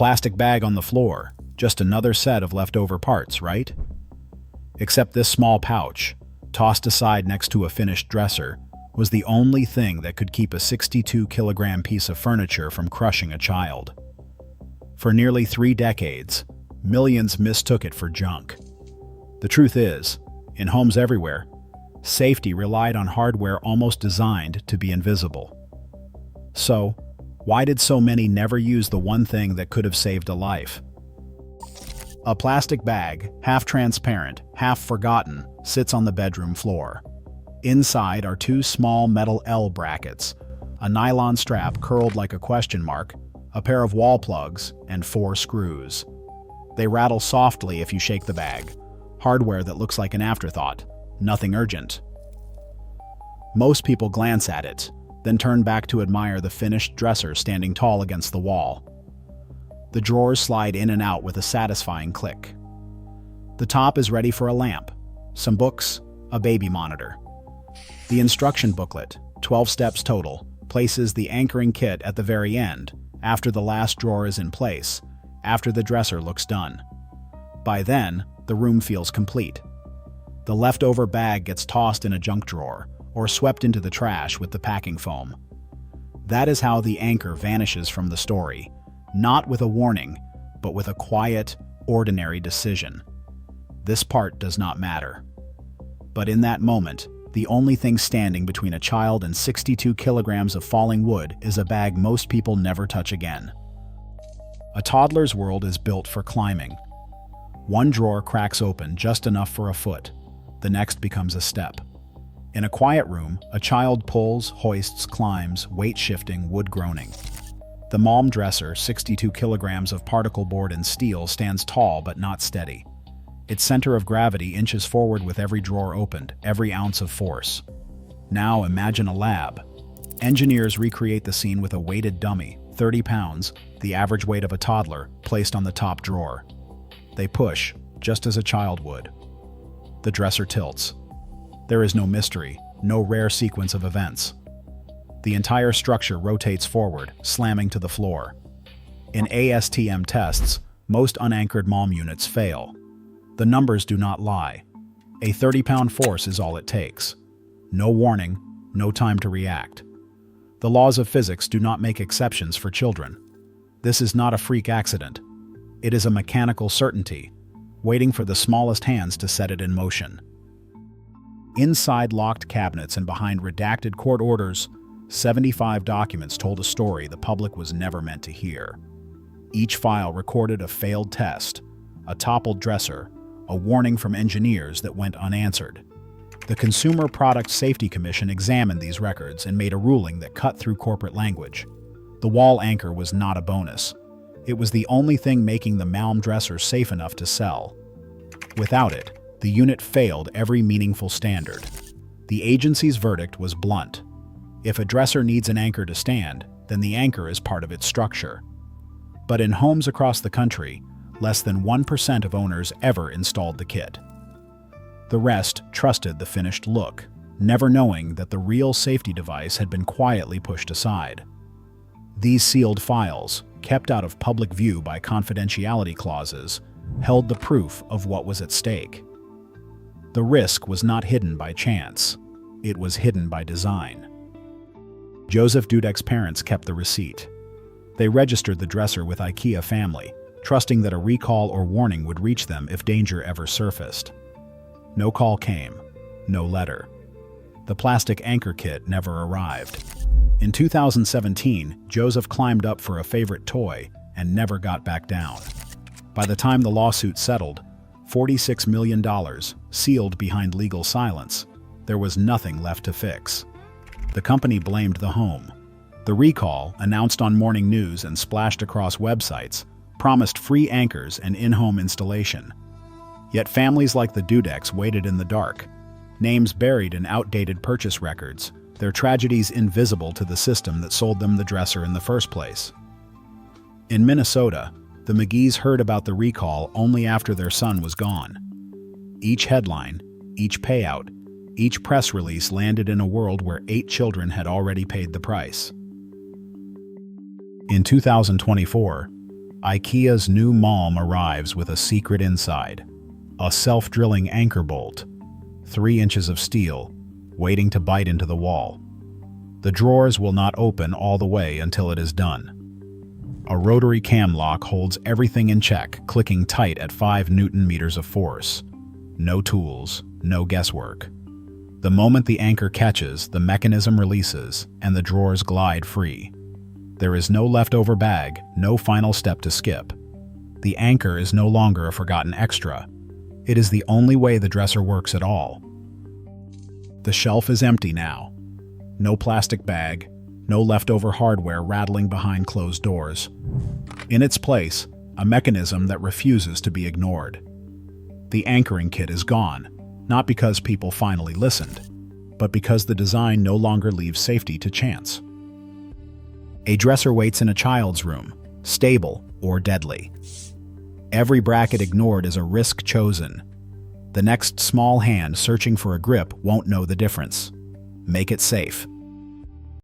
plastic bag on the floor, just another set of leftover parts, right? Except this small pouch, tossed aside next to a finished dresser, was the only thing that could keep a 62-kilogram piece of furniture from crushing a child. For nearly 3 decades, millions mistook it for junk. The truth is, in homes everywhere, safety relied on hardware almost designed to be invisible. So, why did so many never use the one thing that could have saved a life? A plastic bag, half transparent, half forgotten, sits on the bedroom floor. Inside are 2 small metal L brackets, a nylon strap curled like a question mark, a pair of wall plugs, and 4 screws. They rattle softly if you shake the bag. Hardware that looks like an afterthought, nothing urgent. Most people glance at it, then turn back to admire the finished dresser standing tall against the wall. The drawers slide in and out with a satisfying click. The top is ready for a lamp, some books, a baby monitor. The instruction booklet, 12 steps total, places the anchoring kit at the very end, after the last drawer is in place, after the dresser looks done. By then, the room feels complete. The leftover bag gets tossed in a junk drawer, or swept into the trash with the packing foam. That is how the anchor vanishes from the story, not with a warning, but with a quiet, ordinary decision. This part does not matter. But in that moment, the only thing standing between a child and 62 kilograms of falling wood is a bag most people never touch again. A toddler's world is built for climbing. One drawer cracks open just enough for a foot. The next becomes a step. In a quiet room, a child pulls, hoists, climbs, weight-shifting, wood-groaning. The Malm dresser, 62 kilograms of particle board and steel, stands tall but not steady. Its center of gravity inches forward with every drawer opened, every ounce of force. Now imagine a lab. Engineers recreate the scene with a weighted dummy, 30 pounds, the average weight of a toddler, placed on the top drawer. They push, just as a child would. The dresser tilts. There is no mystery, no rare sequence of events. The entire structure rotates forward, slamming to the floor. In ASTM tests, most unanchored Malm units fail. The numbers do not lie. A 30-pound force is all it takes. No warning, no time to react. The laws of physics do not make exceptions for children. This is not a freak accident. It is a mechanical certainty, waiting for the smallest hands to set it in motion. Inside locked cabinets and behind redacted court orders, 75 documents told a story the public was never meant to hear. Each file recorded a failed test, a toppled dresser, a warning from engineers that went unanswered. The Consumer Product Safety Commission examined these records and made a ruling that cut through corporate language. The wall anchor was not a bonus. It was the only thing making the Malm dresser safe enough to sell. Without it, the unit failed every meaningful standard. The agency's verdict was blunt. If a dresser needs an anchor to stand, then the anchor is part of its structure. But in homes across the country, less than 1% of owners ever installed the kit. The rest trusted the finished look, never knowing that the real safety device had been quietly pushed aside. These sealed files, kept out of public view by confidentiality clauses, held the proof of what was at stake. The risk was not hidden by chance. It was hidden by design. Joseph Dudek's parents kept the receipt. They registered the dresser with Ikea family, trusting that a recall or warning would reach them if danger ever surfaced. No call came, no letter. The plastic anchor kit never arrived. In 2017, Joseph climbed up for a favorite toy and never got back down. By the time the lawsuit settled, $46 million, sealed behind legal silence, there was nothing left to fix. The company blamed the home. The recall, announced on morning news and splashed across websites, promised free anchors and in-home installation. Yet families like the Dudeks waited in the dark, names buried in outdated purchase records, their tragedies invisible to the system that sold them the dresser in the first place. In Minnesota, the McGees heard about the recall only after their son was gone. Each headline, each payout, each press release landed in a world where 8 children had already paid the price. In 2024, Ikea's new Malm arrives with a secret inside. A self-drilling anchor bolt, 3 inches of steel, waiting to bite into the wall. The drawers will not open all the way until it is done. A rotary cam lock holds everything in check, clicking tight at 5 Newton meters of force. No tools, no guesswork. The moment the anchor catches, the mechanism releases, and the drawers glide free. There is no leftover bag, no final step to skip. The anchor is no longer a forgotten extra. It is the only way the dresser works at all. The shelf is empty now. No plastic bag, no leftover hardware rattling behind closed doors. In its place, a mechanism that refuses to be ignored. The anchoring kit is gone, not because people finally listened, but because the design no longer leaves safety to chance. A dresser waits in a child's room, stable or deadly. Every bracket ignored is a risk chosen. The next small hand searching for a grip won't know the difference. Make it safe.